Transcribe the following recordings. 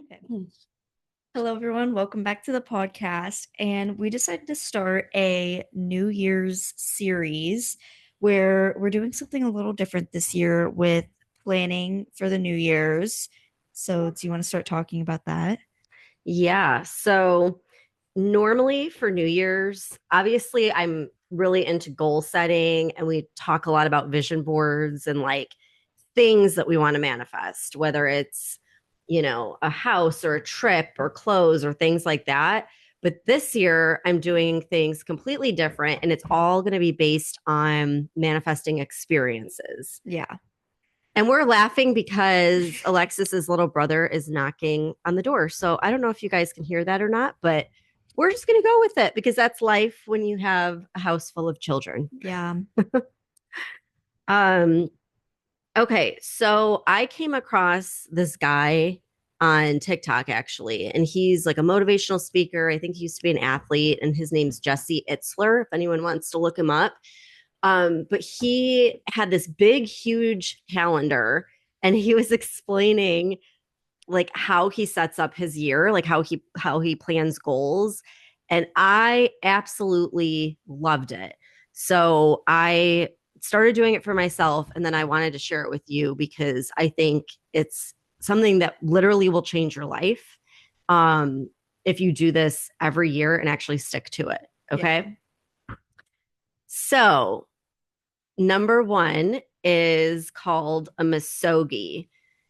Okay. Hello, everyone. Welcome back to the podcast. And we decided to start a New Year's series where we're doing something a little different this year with planning for the New Year's. So, do you want to start talking about that? Yeah. So normally for New Year's, obviously, I'm really into goal setting and we talk a lot about vision boards and like things that we want to manifest, whether it's, a house or a trip or clothes or things like that. But this year, I'm doing things completely different and it's all going to be based on manifesting experiences. Yeah. And we're laughing because Alexis's little brother is knocking on the door. So I don't know if you guys can hear that or not, but we're just going to go with it because that's life when you have a house full of children. Yeah. Um, okay, so I came across this guy on TikTok actually, and he's like a motivational speaker. I think he used to be an athlete, and his name's Jesse Itzler, if anyone wants to look him up. But he had this big, huge calendar, and he was explaining like how he sets up his year, like how he plans goals, and I absolutely loved it. So I started doing it for myself, and then I wanted to share it with you because I think it's something that literally will change your life if you do this every year and actually stick to it. Yeah. Okay. So number one is called a misogi.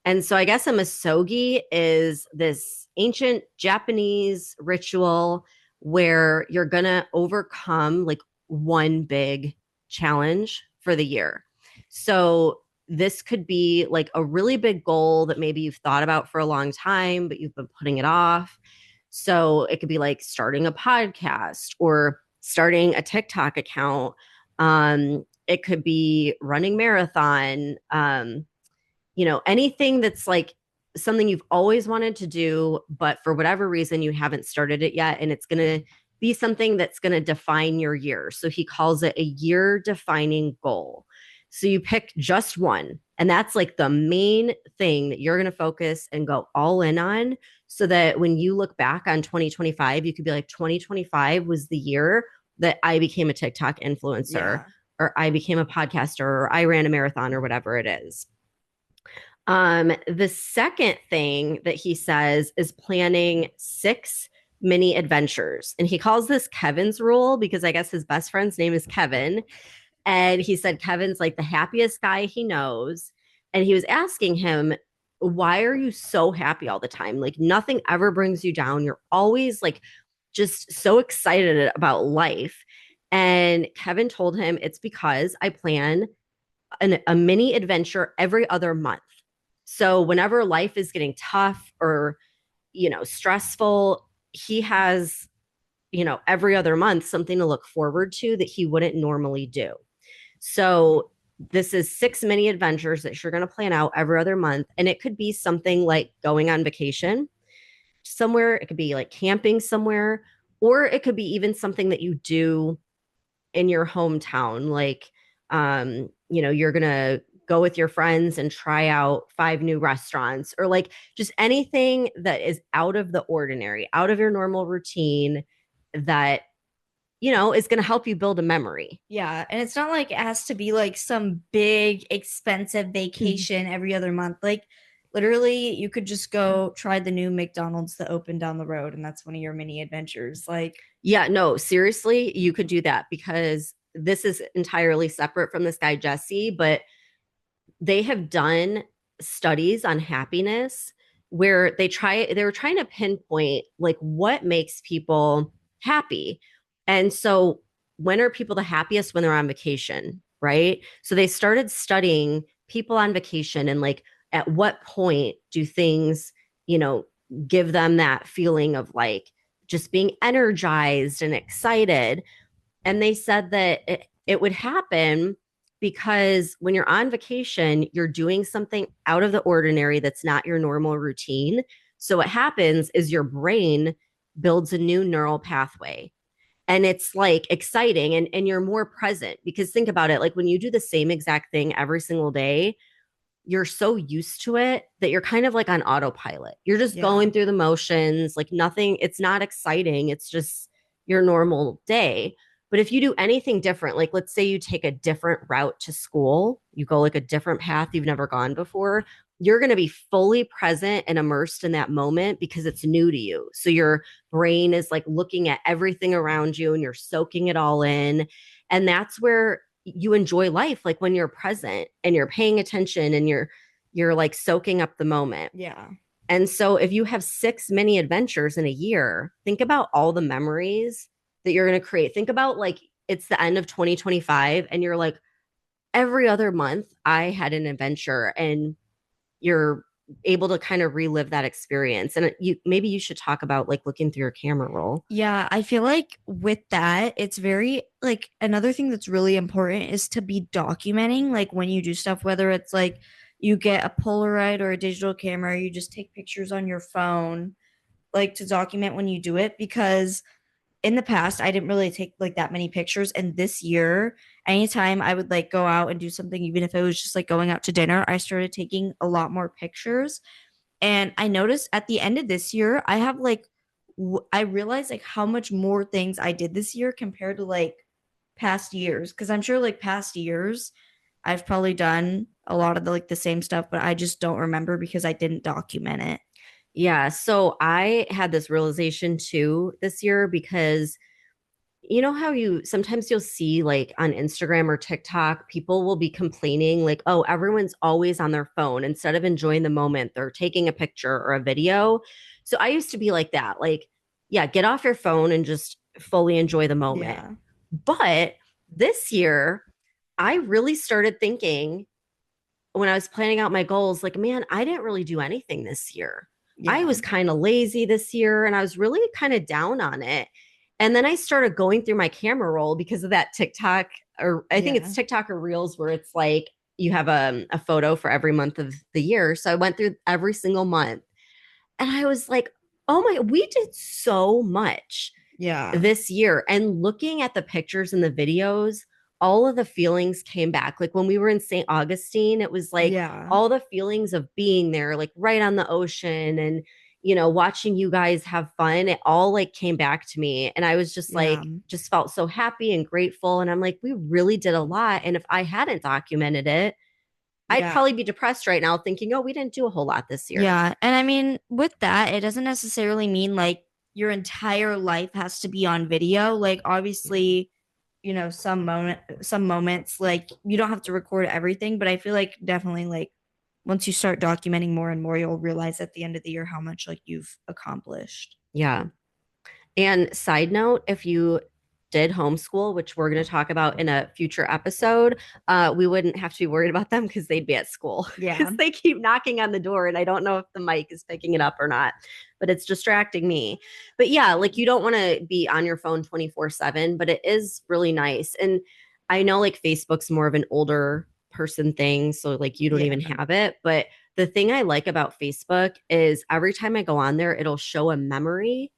And so I guess a misogi is this ancient Japanese ritual where you're going to overcome like one big challenge for the year. So this could be like a really big goal that maybe you've thought about for a long time, but you've been putting it off. So it could be like starting a podcast or starting a TikTok account. It could be running marathon, anything that's like something you've always wanted to do, but for whatever reason you haven't started it yet. And it's going to be something that's going to define your year. So he calls it a year defining goal. So you pick just one. And that's like the main thing that you're going to focus and go all in on so that when you look back on 2025, you could be like, 2025 was the year that I became a TikTok influencer Yeah. or I became a podcaster or I ran a marathon or whatever it is. The second thing that he says is planning 6 mini adventures. And he calls this Kevin's rule because I guess his best friend's name is Kevin. And he said Kevin's like the happiest guy he knows. And he was asking him, why are you so happy all the time? Like nothing ever brings you down. You're always like just so excited about life. And Kevin told him it's because I plan a mini adventure every other month. So whenever life is getting tough or, stressful, he has, every other month something to look forward to that he wouldn't normally do. So this is 6 mini adventures that you're going to plan out every other month. And it could be something like going on vacation somewhere. It could be like camping somewhere, or it could be even something that you do in your hometown. Like, you're going to go with your friends and try out 5 new restaurants or like just anything that is out of the ordinary, out of your normal routine that, is going to help you build a memory. Yeah. And it's not like it has to be like some big, expensive Mhm. vacation every other month. Like, literally, you could just go try the new McDonald's that opened down the road, and that's one of your mini adventures. Like, Yeah, no, seriously, you could do that because this is entirely separate from this guy, Jesse, but they have done studies on happiness where they were trying to pinpoint like what makes people happy. And so when are people the happiest? When they're on vacation, right? So they started studying people on vacation and like at what point do things, you know, give them that feeling of like just being energized and excited. And they said that it would happen because when you're on vacation, you're doing something out of the ordinary that's not your normal routine. So what happens is your brain builds a new neural pathway. And it's like exciting and you're more present because think about it like when you do the same exact thing every single day, you're so used to it that you're kind of like on autopilot. You're just Yeah. going through the motions, like nothing, it's not exciting. It's just your normal day. But if you do anything different, like let's say you take a different route to school, you go like a different path you've never gone before, you're going to be fully present and immersed in that moment because it's new to you. So your brain is like looking at everything around you and you're soaking it all in. And that's where you enjoy life, like when you're present and you're paying attention and you're like soaking up the moment. Yeah. And so if you have 6 mini adventures in a year, think about all the memories that you're going to create. Think about like it's the end of 2025 and you're like every other month I had an adventure, and you're able to kind of relive that experience. And you maybe you should talk about like looking through your camera roll. Yeah, I feel like with that, it's very like another thing that's really important is to be documenting like when you do stuff, whether it's like you get a Polaroid or a digital camera, you just take pictures on your phone, like to document when you do it. Because in the past, I didn't really take like that many pictures. And this year, anytime I would like go out and do something, even if it was just like going out to dinner, I started taking a lot more pictures. And I noticed at the end of this year, I have like, I realized like how much more things I did this year compared to like past years. Cause I'm sure like past years, I've probably done a lot of the like the same stuff, but I just don't remember because I didn't document it. Yeah. So I had this realization too this year because you know how you sometimes you'll see like on Instagram or TikTok, people will be complaining like, oh, everyone's always on their phone instead of enjoying the moment. They're taking a picture or a video. So I used to be like that. Like, yeah, get off your phone and just fully enjoy the moment. Yeah. But this year, I really started thinking when I was planning out my goals, like, man, I didn't really do anything this year. I Yeah. was kind of lazy this year and I was really kind of down on it. And then I started going through my camera roll because of that TikTok, or I think it's Yeah. TikTok or Reels, where it's like you have a photo for every month of the year. So I went through every single month and I was like, oh my, we did so much Yeah. this year. And looking at the pictures and the videos, all of the feelings came back. Like when we were in St. Augustine, it was like Yeah. all the feelings of being there, like right on the ocean and, watching you guys have fun. It all like came back to me. And I was just Yeah. like, just felt so happy and grateful. And I'm like, we really did a lot. And if I hadn't documented it, I'd Yeah. probably be depressed right now thinking, oh, we didn't do a whole lot this year. Yeah. And I mean, with that, it doesn't necessarily mean like your entire life has to be on video. Like Yeah. obviously, some moments like you don't have to record everything, but I feel like definitely like once you start documenting more and more, you'll realize at the end of the year how much like you've accomplished. Yeah. And side note, if you did homeschool, which we're going to talk about in a future episode, we wouldn't have to be worried about them because they'd be at school Yeah. because they keep knocking on the door. And I don't know if the mic is picking it up or not, but it's distracting me. But yeah, like you don't want to be on your phone 24/7, but it is really nice. And I know like Facebook's more of an older person thing. So like you don't Yeah. even have it. But the thing I like about Facebook is every time I go on there, it'll show a memory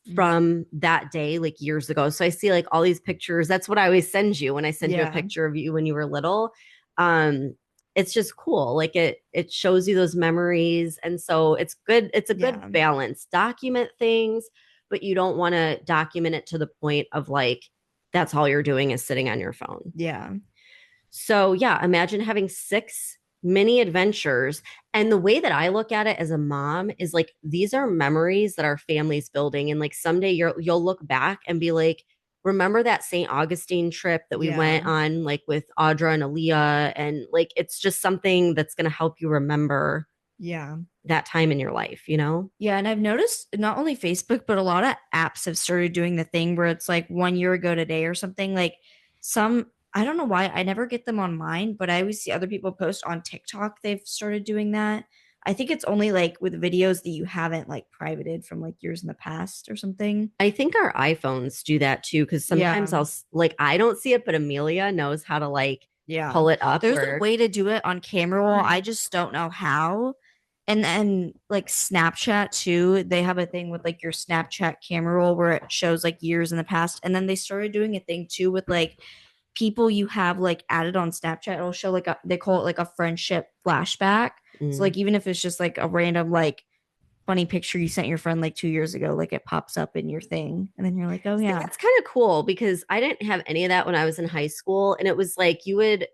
Mm. from that day, like years ago. So I see like all these pictures. That's what I always send you when I send you a Yeah. picture of you when you were little. Um, it's just cool. Like it shows you those memories. And so it's good. It's a good Yeah. balance. Document things, but you don't want to document it to the point of like that's all you're doing is sitting on your phone. Yeah. So, yeah, imagine having 6 mini adventures. And the way that I look at it as a mom is like these are memories that our family's building. And like someday you'll look back and be like, remember that St. Augustine trip that we Yeah. went on like with Audra and Aaliyah? And like it's just something that's going to help you remember Yeah. that time in your life, you know? Yeah, and I've noticed not only Facebook, but a lot of apps have started doing the thing where it's like 1 year ago today or something. Like some, I don't know why I never get them on mine, but I always see other people post on TikTok. They've started doing that. I think it's only like with videos that you haven't like privated from like years in the past or something. I think our iPhones do that too, because Yeah. sometimes like, I don't see it, but Amelia knows how to like Yeah. pull it up There's a where way to do it on camera roll. I just don't know how. And then like Snapchat too, they have a thing with like your Snapchat camera roll where it shows like years in the past. And then they started doing a thing too with like people you have like added on Snapchat, it'll show like they call it like a friendship flashback. So Mm. like even if it's just like a random like funny picture you sent your friend like 2 years ago, like it pops up in your thing, and then you're like, oh See, yeah, that's kind of cool because I didn't have any of that when I was in high school. And it was like you would,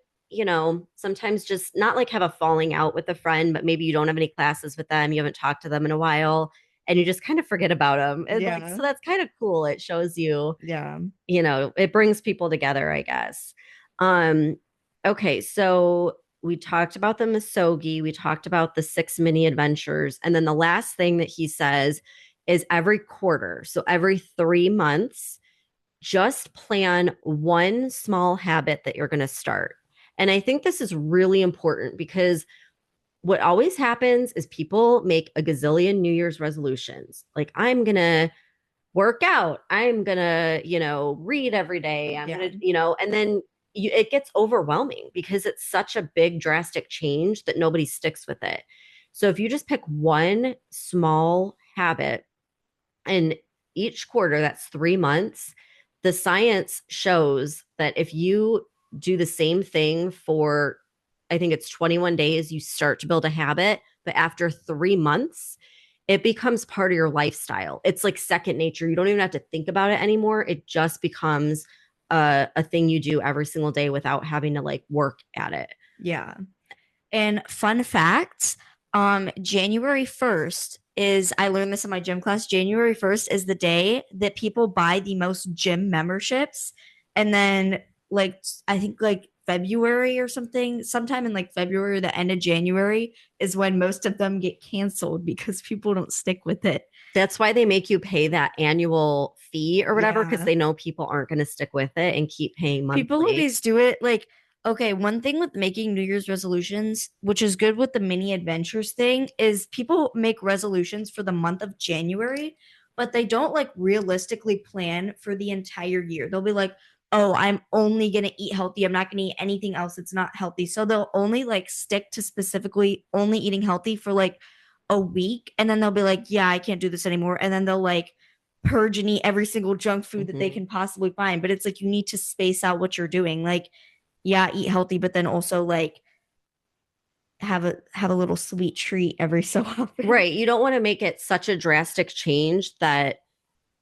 sometimes just not like have a falling out with a friend, but maybe you don't have any classes with them. You haven't talked to them in a while and you just kind of forget about them. And like, yeah, so that's kind of cool. It shows you, yeah, it brings people together, I guess. Um, okay. So we talked about the Misogi, we talked about the 6 mini adventures. And then the last thing that he says is every quarter. So every 3 months, just plan one small habit that you're going to start. And I think this is really important because what always happens is people make a gazillion New Year's resolutions. Like, I'm going to work out. I'm going to, read every day. I'm yeah, going to, and then it gets overwhelming because it's such a big, drastic change that nobody sticks with it. So if you just pick one small habit and each quarter, that's 3 months, the science shows that if you do the same thing for, I think it's 21 days, you start to build a habit. But after 3 months, it becomes part of your lifestyle. It's like second nature. You don't even have to think about it anymore. It just becomes a thing you do every single day without having to like work at it. yeah. And fun fact, January 1st is, I learned this in my gym class. January 1st is the day that people buy the most gym memberships. And then like I think like February or something, sometime in like February or the end of January is when most of them get canceled because people don't stick with it. That's why they make you pay that annual fee or whatever, because Yeah. they know people aren't going to stick with it and keep paying People monthly. always do it like, okay, one thing with making New Year's resolutions, which is good with the mini adventures thing, is people make resolutions for the month of January, but they don't like realistically plan for the entire year. They'll be like, oh, I'm only going to eat healthy. I'm not going to eat anything else that's not healthy. So they'll only like stick to specifically only eating healthy for like a week. And then they'll be like, yeah, I can't do this anymore. And then they'll like purge and eat every single junk food that they Mm-hmm. can possibly find. But it's like you need to space out what you're doing. Like, yeah, eat healthy, but then also like have a little sweet treat every so often. Right. You don't want to make it such a drastic change that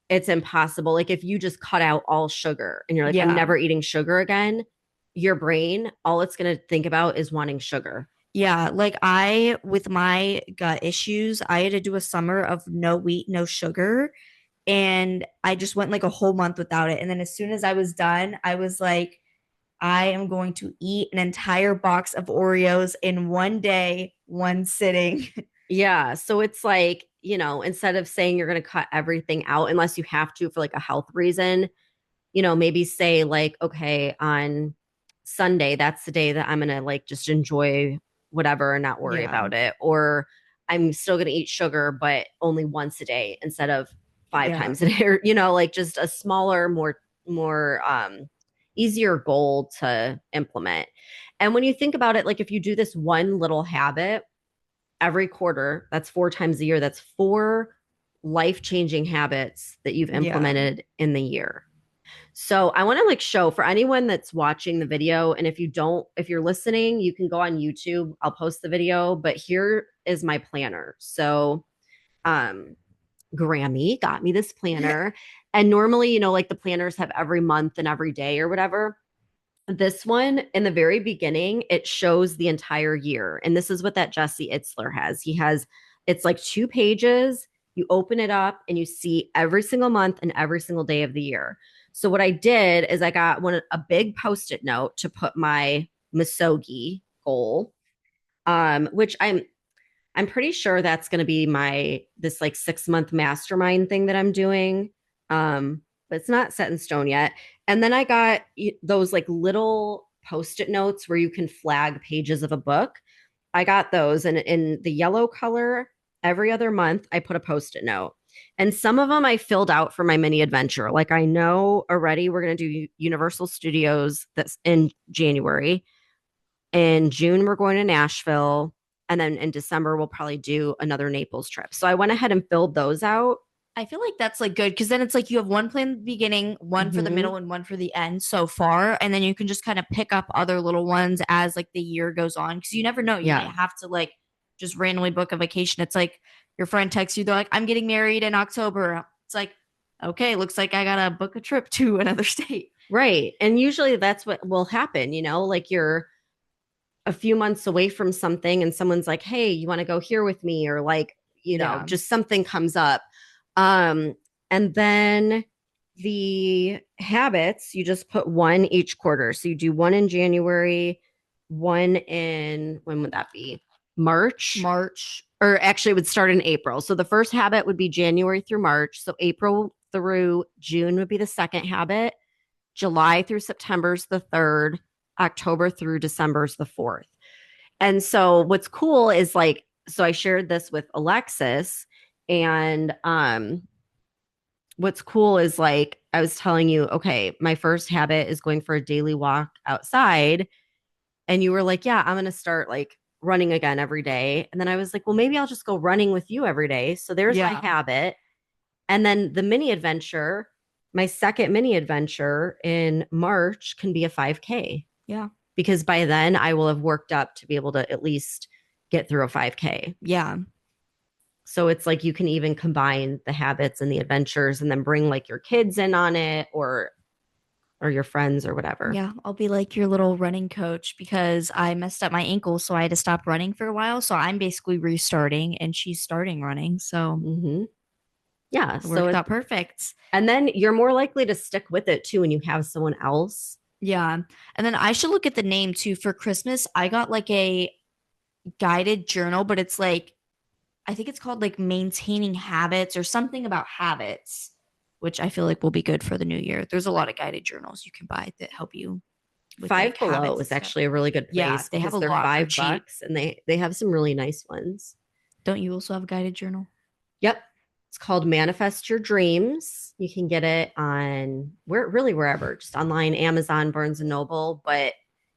it's impossible. Like if you just cut out all sugar and you're like, I'm Yeah. never eating sugar again, your brain, all it's going to think about is wanting sugar. Yeah, like I with my gut issues, I had to do a summer of no wheat, no sugar, and I just went like a whole month without it. And then as soon as I was done, I was like, I am going to eat an entire box of Oreos in one day, one sitting. Yeah. So it's like, instead of saying you're going to cut everything out unless you have to for like a health reason, maybe say like, okay, on Sunday, that's the day that I'm going to like just enjoy whatever and not worry Yeah. about it. Or I'm still going to eat sugar, but only once a day instead of five Yeah. times a day, or, like just a smaller, more easier goal to implement. And when you think about it, like if you do this one little habit every quarter, that's 4 times a year, that's four life changing habits that you've Yeah. implemented in the year. So I want to like show for anyone that's watching the video. And if you're listening, you can go on YouTube. I'll post the video, but here is my planner. So, um, Grammy got me this planner. And normally, like the planners have every month and every day or whatever. This one in the very beginning, it shows the entire year. And this is what that Jesse Itzler has. It's like 2 pages. You open it up and you see every single month and every single day of the year. So what I did is I got a big post-it note to put my Misogi goal, which I'm pretty sure that's going to be this like 6 month mastermind thing that I'm doing. But it's not set in stone yet. And then I got those like little post-it notes where you can flag pages of a book. I got those, and in the yellow color, every other month I put a post-it note. And some of them I filled out for my mini adventure. Like I know already we're going to do Universal Studios that's in January. In June, we're going to Nashville. And then in December, we'll probably do another Naples trip. So I went ahead and filled those out. I feel like that's like good because then it's like you have one plan at the beginning, one for the Hmm. middle, and one for the end so far. And then you can just kind of pick up other little ones as like the year goes on because you never know. You Yeah. might have to like just randomly book a vacation. It's like your friend texts you, they're like, I'm getting married in October. It's like, okay, looks like I gotta book a trip to another state. Right. And usually that's what will happen, like you're a few months away from something and someone's like, "Hey, you want to go here with me?" or like, Yeah. just something comes up. Um and then the habits, you just put one each quarter. So you do one in January, one in, when would that be? March. March. Or actually it would start in April. So the first habit would be January through March. So April through June would be the second habit. July through September is the third. October through December is the fourth. And so what's cool is like, so I shared this with Alexis, and what's cool is like I was telling you, okay, my first habit is going for a daily walk outside. And you were like, yeah, I'm gonna start like running again every day. And then I was like, well, maybe I'll just go running with you every day. So there's my Yeah. habit. And then the mini adventure, my second mini adventure in March can be a 5K, Yeah. because by then I will have worked up to be able to at least get through a 5K. Yeah. So it's like you can even combine the habits and the adventures and then bring like your kids in on it, or your friends or whatever. Yeah, I'll be like your little running coach because I messed up my ankle, so I had to stop running for a while. So I'm basically restarting and she's starting running. So Hmm. Yeah. it So worked it, out perfect. and then you're more likely to stick with it too when you have someone else. Yeah. And then I should look at the name too. For Christmas, I got like a guided journal, but it's like, I think it's called like maintaining habits or something about habits, which I feel like will be good for the new year. There's a lot of guided journals you can buy that help you with like Five Below habits and is stuff. actually a really good Yeah, place they have because a they're lot for cheap. $5 and they have some really nice ones. Don't you also have a guided journal? Yep. It's called Manifest Your Dreams. You can get it on wherever, just online, Amazon, Barnes and Noble, but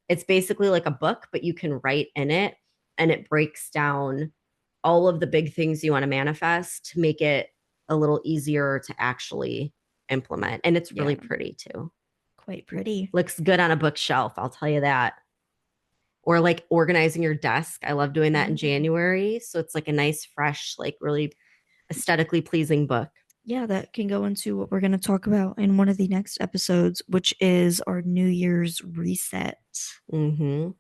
it's basically like a book, but you can write in it, and it breaks down all of the big things you want to manifest to make it a little easier to actually implement. And it's Yeah, really pretty too. quite pretty. Looks good on a bookshelf, I'll tell you that. Or like organizing your desk. I love doing that in Ooh. January. So it's like a nice, fresh, like really aesthetically pleasing book. Yeah, that can go into what we're going to talk about in one of the next episodes, which is our New Year's reset. Hmm.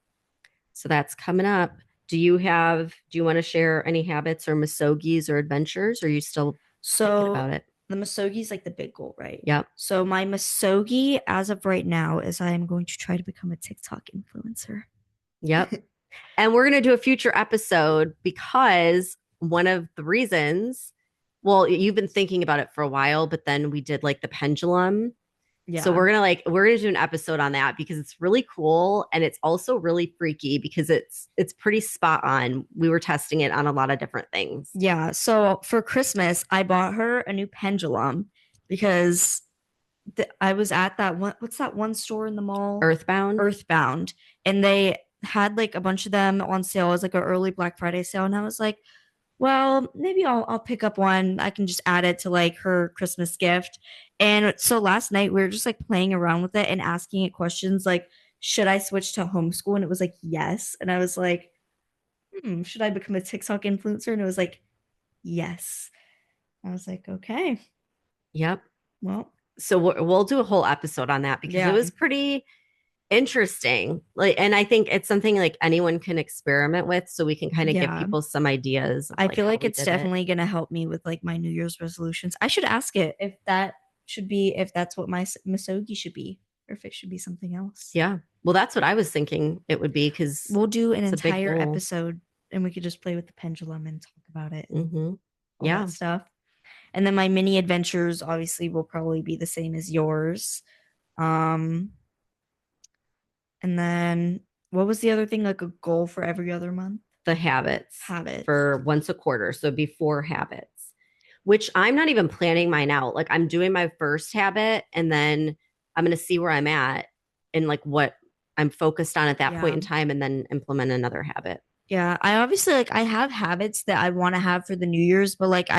So that's coming up. Do you want to share any habits or misogis or adventures? Or are you still thinking So about it? the Masogi is like the big goal, right? Yep. So my Masogi as of right now is I am going to try to become a TikTok influencer. Yep. And we're going to do a future episode because one of the reasons, well, you've been thinking about it for a while, but then we did like the pendulum. So Yeah. we're gonna do an episode on that because it's really cool, and it's also really freaky because it's pretty spot on. We were testing it on a lot of different things. Yeah. So for Christmas, I bought her a new pendulum because I was at that one. What's that one store in the mall? Earthbound. Earthbound. And they had like a bunch of them on sale. It was like an early Black Friday sale. And I was like, well, maybe I'll pick up one. I can just add it to like her Christmas gift. And so last night we were just like playing around with it and asking it questions like, should I switch to homeschool? And it was like, yes. And I was like, should I become a TikTok influencer? And it was like, yes. I was like, okay, Yep. well, So we'll do a whole episode on that because it yeah, was pretty interesting. Like, and I think it's something like anyone can experiment with, so we can kind of give yeah. people some ideas of I like feel how like we it's did it. definitely going to help me with like my New Year's resolutions. I should ask it if that should be, if that's what my misogi should be, or if it should be something else. Yeah. Well, that's what I was thinking it would be because We'll do an it's a big entire goal. episode and we could just play with the pendulum and talk about it and Hmm. all that Yeah. stuff. And then my mini adventures obviously will probably be the same as yours. Um, and then what was the other thing? Like a goal for every other month? The habits Habits. for once a quarter. So before habits, which I'm not even planning mine out. Like I'm doing my first habit and then I'm going to see where I'm at and like what I'm focused on at that point Yeah. in time and then implement another habit. Yeah. I obviously like I have habits that I want to have for the New Year's, but like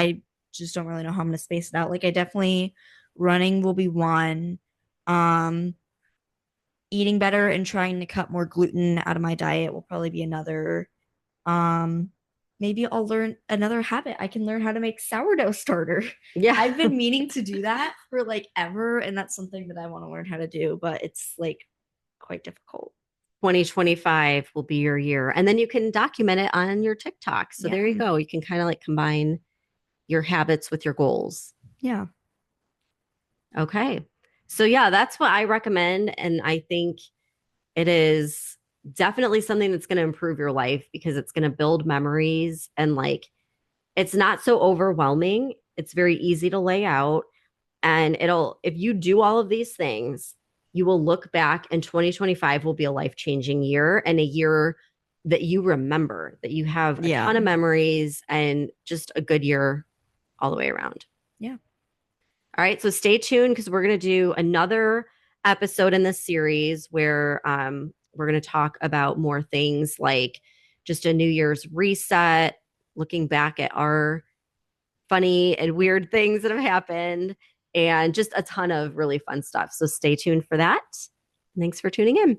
just don't really know how I'm going to space it out. Like I definitely running will be one. Um, Eating better and trying to cut more gluten out of my diet will probably be another. Um, Maybe I'll learn another habit. I can learn how to make sourdough starter. Yeah. I've been meaning to do that for like ever, and that's something that I want to learn how to do, but it's like quite difficult. 2025 will be your year. And then you can document it on your TikTok. So there you Yeah. go. You can kind of like combine your habits with your goals. Yeah. Okay. So yeah, that's what I recommend. And I think it is definitely something that's going to improve your life because it's going to build memories and like it's not so overwhelming. It's very easy to lay out. And it'll, if you do all of these things, you will look back and 2025 will be a life changing year and a year that you remember, that you have a Yeah. ton of memories and just a good year all the way around. Yeah. All right. So stay tuned because we're going to do another episode in this series where we're going to talk about more things like just a New Year's reset, looking back at our funny and weird things that have happened, and just a ton of really fun stuff. So stay tuned for that. Thanks for tuning in.